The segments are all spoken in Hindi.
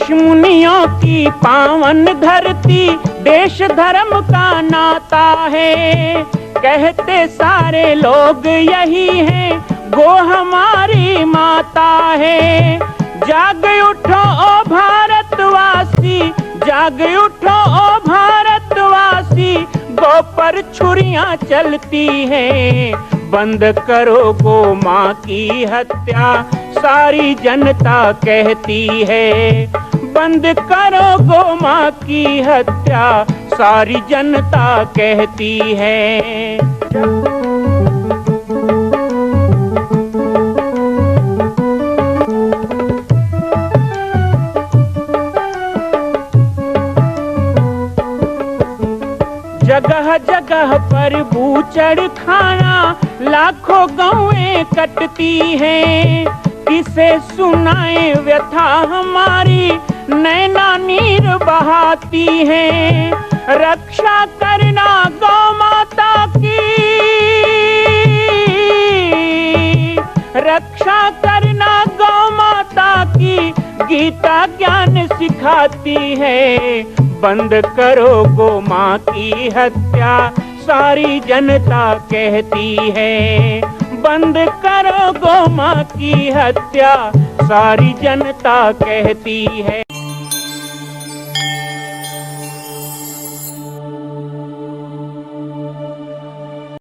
ऋषि मुनियों की पावन धरती, देश धर्म का नाता है। कहते सारे लोग यही हैं, गो हमारी माता है। जाग उठो ओ भारतवासी, जाग उठो ओ भारतवासी, गो पर छुरियां चलती हैं। बंद करो गो माँ की हत्या, सारी जनता कहती है। बंद करो गो माँ की हत्या, सारी जनता कहती है। जगह जगह पर बूचड़ खाना, लाखों गौएं कटती हैं। किसे सुनाए व्यथा हमारी, नैना नीर बहाती हैं। रक्षा करना गौ माता की, रक्षा करना गौ माता की, गीता ज्ञान सिखाती है। बंद करो गो माँ की हत्या, सारी जनता कहती है। बंद करो गो माँ की हत्या, सारी जनता कहती है।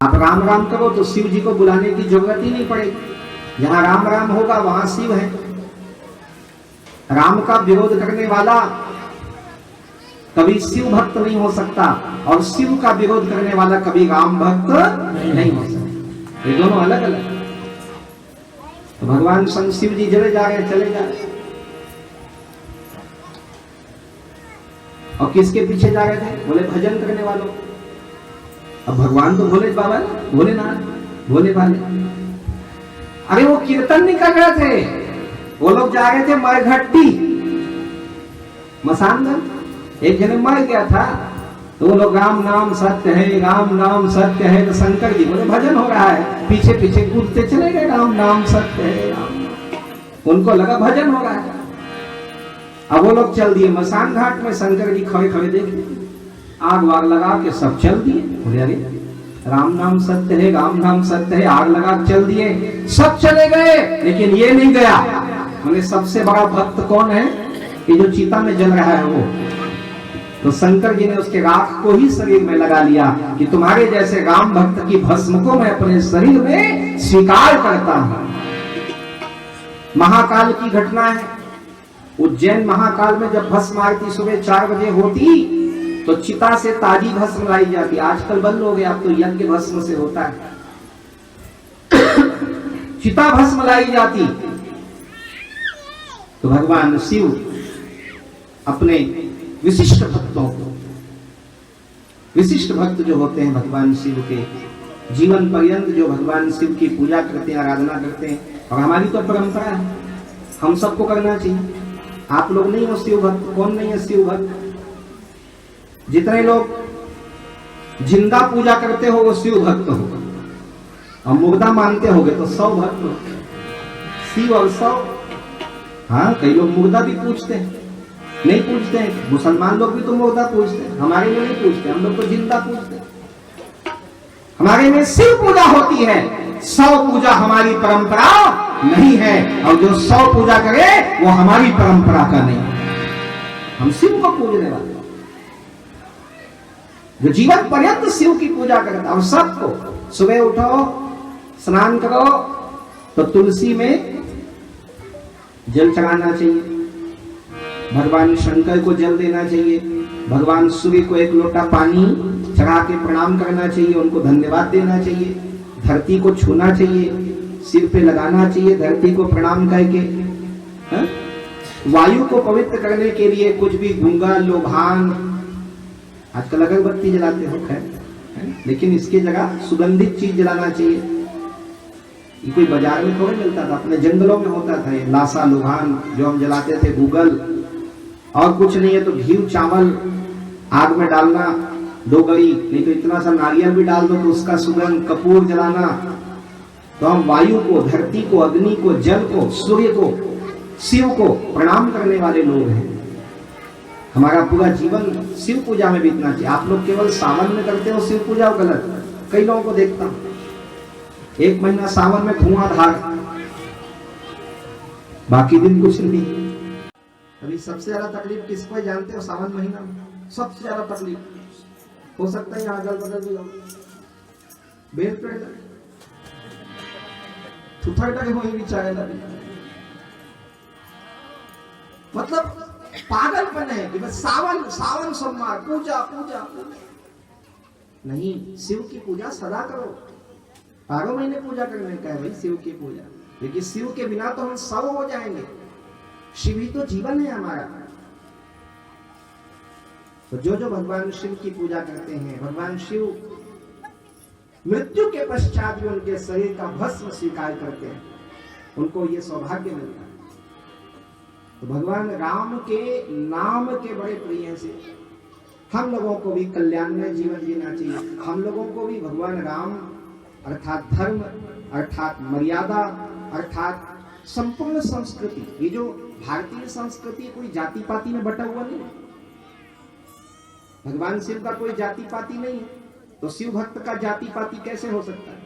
आप राम राम करो तो शिव जी को बुलाने की जरूरत ही नहीं पड़ेगी। जहां राम राम होगा वहां शिव है। राम का विरोध करने वाला कभी शिव भक्त नहीं हो सकता, और शिव का विरोध करने वाला कभी राम भक्त नहीं हो सकता। ये दोनों अलग अलग। तो भगवान संग शिव जी चले जा रहे, चले जा रहे। और किसके पीछे जा रहे थे? बोले भजन करने वालों। अब भगवान तो भोले बाबा, भोलेनाथ, भोले वाले। अरे वो कीर्तन नहीं कर रहे थे, वो लोग जा रहे थे मरघट्टी, मसानगंज। एक जने मर गया था, तो वो लोग राम नाम सत्य है, राम नाम सत्य है। तो शंकर जी बोले भजन हो रहा है, पीछे पीछे कूदते चले गए, राम नाम सत्य है, राम। उनको लगा भजन हो रहा है। अब वो लोग चल दिए मसान घाट में। शंकर जी खड़े खड़े देखे, आग वाग लगा के सब चल दिए। बोले अरे राम नाम सत्य है, राम नाम सत्य है, आग लगा चल दिए, सब चले गए, लेकिन ये नहीं गया। बोले सबसे बड़ा भक्त कौन है? ये जो चिता में जल रहा है वो। तो शंकर जी ने उसके राख को ही शरीर में लगा लिया कि तुम्हारे जैसे राम भक्त की भस्म को मैं अपने शरीर में स्वीकार करता हूं। महाकाल की घटना है। उज्जैन महाकाल में जब भस्म आरती सुबह 4 बजे होती, तो चिता से ताजी भस्म लाई जाती। आजकल बंद हो गया, अब तो यज्ञ भस्म से होता है। चिता भस्म लाई जाती, तो भगवान शिव अपने विशिष्ट भक्तों को, विशिष्ट भक्त जो होते हैं भगवान शिव के, जीवन पर्यंत जो भगवान शिव की पूजा करते हैं, आराधना करते हैं, और हमारी तो परंपरा है, हम सबको करना चाहिए। आप लोग नहीं हो शिव भक्त, कौन नहीं है शिव भक्त? जितने लोग जिंदा पूजा करते हो वो शिव भक्त हो, और मुर्दा मानते होगे तो 100 भक्त हो। शिव और 100। हाँ, कई लोग मुर्दा भी पूछते हैं, नहीं पूछते हैं। मुसलमान लोग भी तो मुर्दा पूछते हैं, हमारे में नहीं पूछते, हम लोग तो जिंदा पूछते हैं। हमारे में शिव पूजा होती है, 100 पूजा हमारी परंपरा नहीं है, और जो 100 पूजा करे वो हमारी परंपरा का नहीं है। हम शिव को पूजने वाले, जो जीवन पर्यंत शिव की पूजा करता। और सबको सुबह उठो, स्नान करो, तो तुलसी में जल चढ़ाना चाहिए, भगवान शंकर को जल देना चाहिए, भगवान सूर्य को 1 लोटा पानी चढ़ा के प्रणाम करना चाहिए, उनको धन्यवाद देना चाहिए, धरती को छूना चाहिए, सिर पे लगाना चाहिए, धरती को प्रणाम करके। हा? वायु को पवित्र करने के लिए कुछ भी गुंगा, लोभान, आजकल अगरबत्ती जलाते हो खैर, लेकिन इसकी जगह सुगंधित चीज जलाना चाहिए। ये कोई बाजार में थोड़ा मिलता था, अपने जंगलों में होता था ये लासा, लोभान जो हम जलाते थे, गूगल। और कुछ नहीं है तो घी, चावल आग में डालना, 2 गड़ी, नहीं तो इतना सा नारियल भी डाल दो तो उसका सुगंध, कपूर जलाना। तो हम वायु को, धरती को, अग्नि को, जल को, सूर्य को, शिव को प्रणाम करने वाले लोग हैं। हमारा पूरा जीवन शिव पूजा में बीतना चाहिए। आप लोग केवल सावन में करते हो शिव पूजा, गलत। कई लोगों को देखता हूं 1 महीना सावन में धुआंधार, बाकी दिन कुछ नहीं। अभी सबसे ज्यादा तकलीफ किसको है जानते हो? सावन महीना में सबसे ज्यादा तकलीफ हो सकता है यहाँ अगल बगल भी लोग बेल पे थुथर हो ही बेचारे लगे। मतलब पागलपन है कि बस सावन सावन सोमवार पूजा पूजा पूजा। नहीं, शिव की पूजा सदा करो। 12 महीने पूजा करने का है भाई शिव की पूजा, लेकिन शिव के बिना तो हम सब हो जाएंगे। शिव ही तो जीवन है हमारा। तो जो जो भगवान शिव की पूजा करते हैं, भगवान शिव मृत्यु के पश्चात भी उनके शरीर का भस्म स्वीकार करते हैं, उनको ये सौभाग्य मिलता है। तो भगवान राम के नाम के बड़े प्रिय से हम लोगों को भी कल्याणमय जीवन जीना चाहिए। हम लोगों को भी भगवान राम अर्थात धर्म, अर्थात मर्यादा, अर्थात संपूर्ण संस्कृति, ये जो भारतीय संस्कृति कोई जाति पाति में बटा हुआ नहीं। भगवान शिव का कोई जाति पाति नहीं है, तो शिव भक्त का जाति पाति कैसे हो सकता है?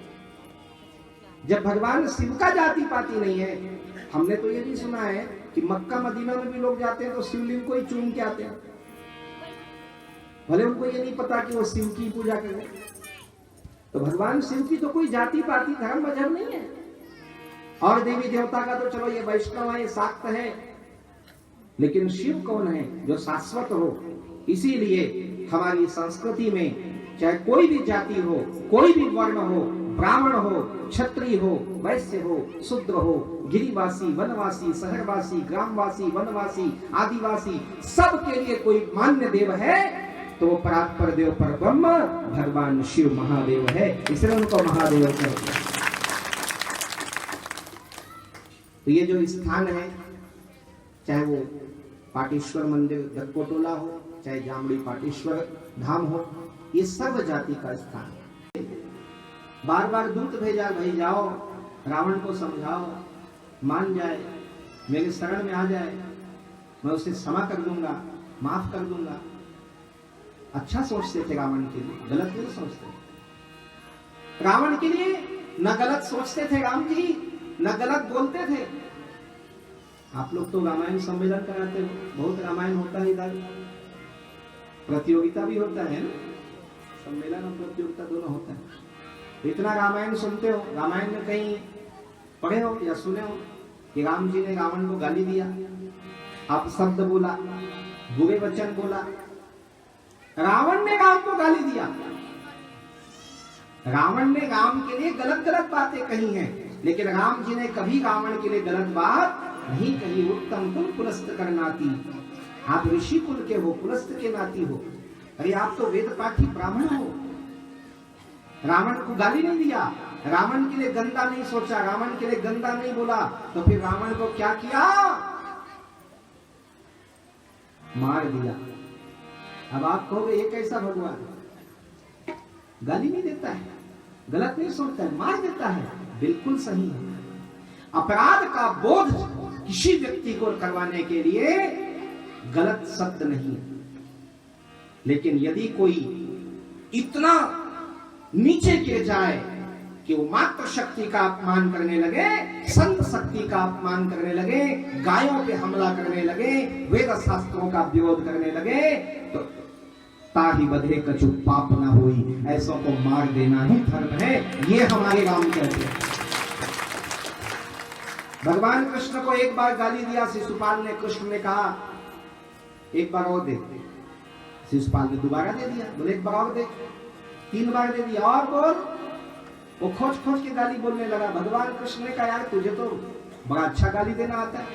जब भगवान शिव का जाति पाति नहीं है, हमने तो ये भी सुना है कि मक्का मदीना में भी लोग जाते हैं तो शिवलिंग को ही चूम के आते हैं, भले उनको ये नहीं पता कि वो शिव की पूजा करें। तो भगवान शिव की तो कोई जाति पाति धर्म मजहब नहीं है। और देवी देवता का तो चलो ये वैष्णव है, ये शाक्त है, लेकिन शिव कौन है? जो शाश्वत हो। इसीलिए हमारी संस्कृति में चाहे कोई भी जाति हो, कोई भी वर्ण हो, ब्राह्मण हो, क्षत्रिय हो, वैश्य हो, शूद्र हो, गिरिवासी, वनवासी, शहरवासी, ग्रामवासी, वनवासी, आदिवासी, सब के लिए कोई मान्य देव है तो वो परात्पर देव परब्रह्म भगवान शिव महादेव है, इसलिए उनको महादेव कहते हैं। तो ये जो स्थान है, चाहे वो पाटेश्वर मंदिर दक्कोटोला हो, चाहे जामड़ी पाटेश्वर धाम हो, ये सब जाति का स्थान है। बार बार दूत भेजा, भाई जाओ रावण को समझाओ, मान जाए, मेरे शरण में आ जाए, मैं उसे क्षमा कर दूंगा, माफ कर दूंगा। अच्छा सोचते थे रावण के लिए, गलत नहीं सोचते। रावण के लिए न गलत सोचते थे राम जी, न गलत बोलते थे। आप लोग तो रामायण सम्मेलन कराते हो, बहुत रामायण होता है इधर, प्रतियोगिता भी होता है ना, सम्मेलन और प्रतियोगिता दोनों होता है। इतना रामायण सुनते हो, रामायण में कहीं पढ़े हो या सुने हो कि राम जी ने रावण को गाली दिया, अपशब्द बोला, बुरे वचन बोला? रावण ने राम को गाली दिया, रावण ने राम के लिए गलत गलत बातें कही हैं, लेकिन राम जी ने कभी रावण के लिए गलत बात नहीं कही। उत्तम कुल पुलस्त कर नाती, आप ऋषि कुल के हो, पुलस्त के नाती हो। अरे आप तो वेद पाठी ब्राह्मण हो। रावण को गाली नहीं दिया, रावण के लिए गंदा नहीं सोचा, रावण के लिए गंदा नहीं बोला, तो फिर रावण को क्या किया? मार दिया। अब आप कहोगे ये कैसा भगवान? गाली नहीं देता है, गलत नहीं सोचता है, मार देता है। बिल्कुल सही है। अपराध का बोध किसी व्यक्ति को करवाने के लिए गलत शब्द नहीं है, लेकिन यदि कोई इतना नीचे गिर जाए कि वो मात्र शक्ति का अपमान करने लगे, संत शक्ति का अपमान करने लगे, गायों पे हमला करने लगे, वेद शास्त्रों का विरोध करने लगे, तो ताहि बधे कछु पाप ना होई, ऐसों को मार देना ही धर्म है। ये हमारे राम कहते हैं। भगवान कृष्ण को एक बार गाली दिया शिशुपाल ने, कृष्ण ने कहा एक बार और दे। शिशुपाल ने दोबारा दे दिया, बोले एक बार और दे। 3 बार दे दिया, और बोल। वो खोज खोज के गाली बोलने लगा। भगवान कृष्ण ने कहा यार तुझे तो बड़ा अच्छा गाली देना आता है,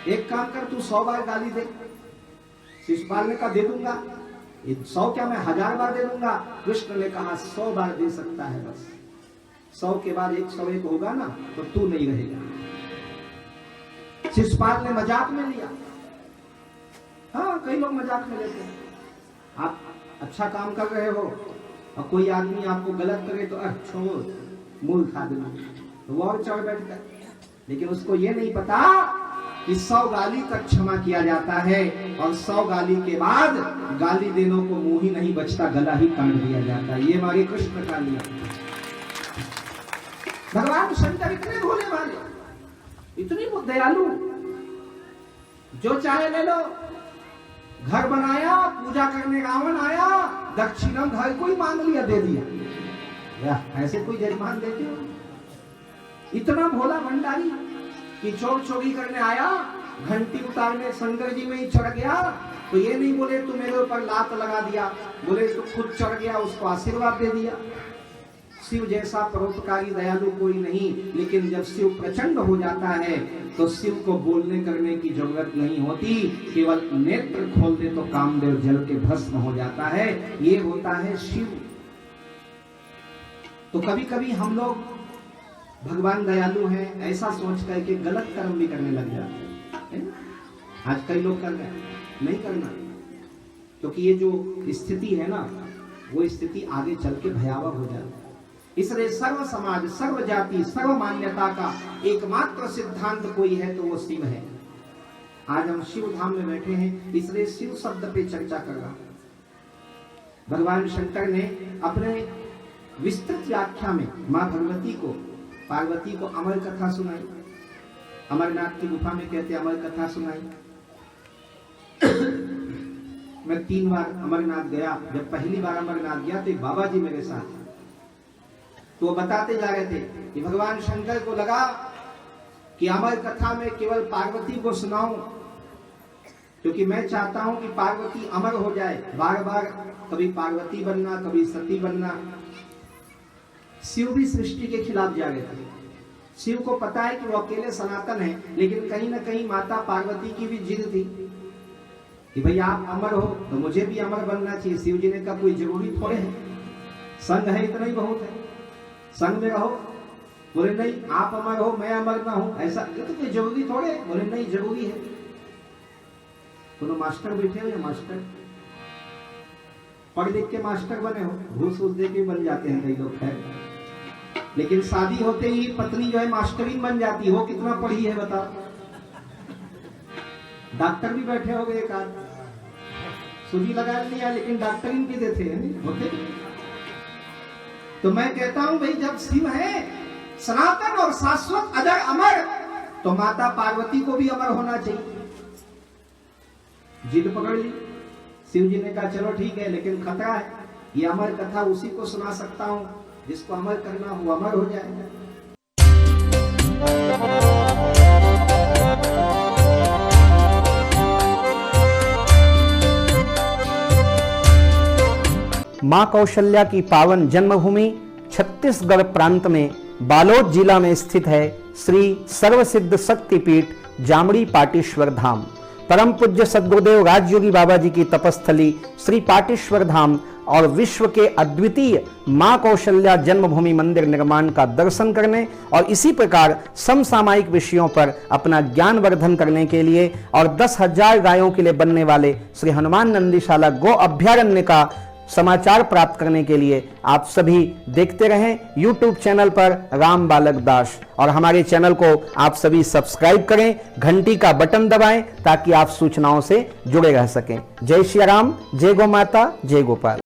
एक काम कर तू 100 बार गाली दे। शिशुपाल ने कहा दे दूंगा। 100 क्या, मैं 1000 बार दे दूंगा। कृष्ण ने कहा 100 बार दे सकता है, बस 100 के बाद 101 होगा ना तो तू नहीं रहेगा। शिशुपाल ने मजाक में लिया। हाँ, कई लोग मजाक में लेते हैं। आप अच्छा काम कर रहे हो और कोई आदमी आपको गलत करे तो छोड़ मूल खा देना, तो वो और चढ़ बैठता है। लेकिन उसको ये नहीं पता कि 100 गाली तक क्षमा किया जाता है और 100 गाली के बाद गाली देने को मुंह ही नहीं बचता, गला ही काट दिया जाता है। ये हमारे कृष्ण का नियम। भगवान शंकर इतने भोले वाले, इतनी दयालु, जो चाहे ले लो। घर बनाया, पूजा करने रावण आया, दक्षिणम घर को ही मांग लिया, दे दिया। ऐसे कोई जजमान देते हो? इतना भोला भंडारी कि चोर चोरी करने आया, घंटी उतारने शंकर जी में ही चढ़ गया, तो ये नहीं बोले तू मेरे ऊपर लात लगा दिया, बोले तू खुद चढ़ गया, उसको आशीर्वाद दे दिया। शिव जैसा परोपकारी दयालु कोई नहीं। लेकिन जब शिव प्रचंड हो जाता है तो शिव को बोलने करने की जरूरत नहीं होती, केवल नेत्र खोल दे तो कामदेव जल के भस्म हो जाता है। ये होता है शिव। तो कभी कभी हम लोग भगवान दयालु हैं ऐसा सोच करके गलत कर्म भी करने लग जाते हैं। आज कई लोग कर रहे हैं, नहीं करना, क्योंकि ये जो स्थिति है ना, वो स्थिति आगे चल के भयावह हो जाती है। इसलिए सर्व समाज, सर्व जाति, सर्व मान्यता का एकमात्र सिद्धांत कोई है तो वो शिव है। आज हम शिव धाम में बैठे हैं, इसलिए शिव शब्द पे चर्चा कर रहा हूं। भगवान शंकर ने अपने विस्तृत व्याख्या में मां भगवती को, पार्वती को अमर कथा सुनाई। अमरनाथ की गुफा में कहते अमर कथा सुनाई। मैं 3 बार अमरनाथ गया। जब पहली बार अमरनाथ गया तो बाबा जी मेरे साथ, तो बताते जा रहे थे कि भगवान शंकर को लगा कि अमर कथा में केवल पार्वती को सुनाऊं, क्योंकि मैं चाहता हूं कि पार्वती अमर हो जाए। बार बार कभी पार्वती बनना, कभी सती बनना। शिव भी सृष्टि के खिलाफ जा रहे थे। शिव को पता है कि वो अकेले सनातन है, लेकिन कहीं ना कहीं माता पार्वती की भी जिद थी कि भाई आप अमर हो तो मुझे भी अमर बनना चाहिए। शिव जी ने कहा कोई जरूरी थोड़े है, संग है इतना ही बहुत है, संग में रहो। बोले नहीं आप अमर हो मैं अमर ना हूं, ऐसा तो कोई जरूरी थोड़े। बोले नहीं जरूरी है। दोनों मास्टर बैठे हो या मास्टर पढ़ लिख के मास्टर बने हो, घूस घूस दे के बन जाते हैं कई लोग, खैर। लेकिन शादी होते ही पत्नी जो है मास्टरीन बन जाती हो, कितना पढ़ी है बताओ। डॉक्टर भी बैठे हो गए, एक आध सुई लगा लिया, लेकिन डॉक्टरीन भी देते हैं होते। तो मैं कहता हूं भाई जब शिव है सनातन और शाश्वत अजर अमर, तो माता पार्वती को भी अमर होना चाहिए। जिद पकड़ ली। शिव जी ने कहा चलो ठीक है, लेकिन खतरा है। ये अमर कथा उसी को सुना सकता हूं जिसको अमर करना हो अमर हो जाएगा। मां कौशल्या की पावन जन्मभूमि छत्तीसगढ़ प्रांत में बालोद जिला में स्थित है श्री सर्वसिद्ध शक्तिपीठ जामड़ी पाटेश्वर धाम। परम पूज्य सद्गुरुदेव राजयोगी बाबा जी की तपस्थली श्री पाटेश्वर धाम और विश्व के अद्वितीय मां कौशल्या जन्मभूमि मंदिर निर्माण का दर्शन करने और इसी प्रकार समसामयिक विषयों पर अपना ज्ञान वर्धन करने के लिए और 10,000 गायों के लिए बनने वाले श्री हनुमान नंदीशाला गो अभ्यारण्य का समाचार प्राप्त करने के लिए आप सभी देखते रहें YouTube चैनल पर राम बालक दास, और हमारे चैनल को आप सभी सब्सक्राइब करें, घंटी का बटन दबाएं ताकि आप सूचनाओं से जुड़े रह सकें। जय श्री राम, जय गौ माता, जय गोपाल।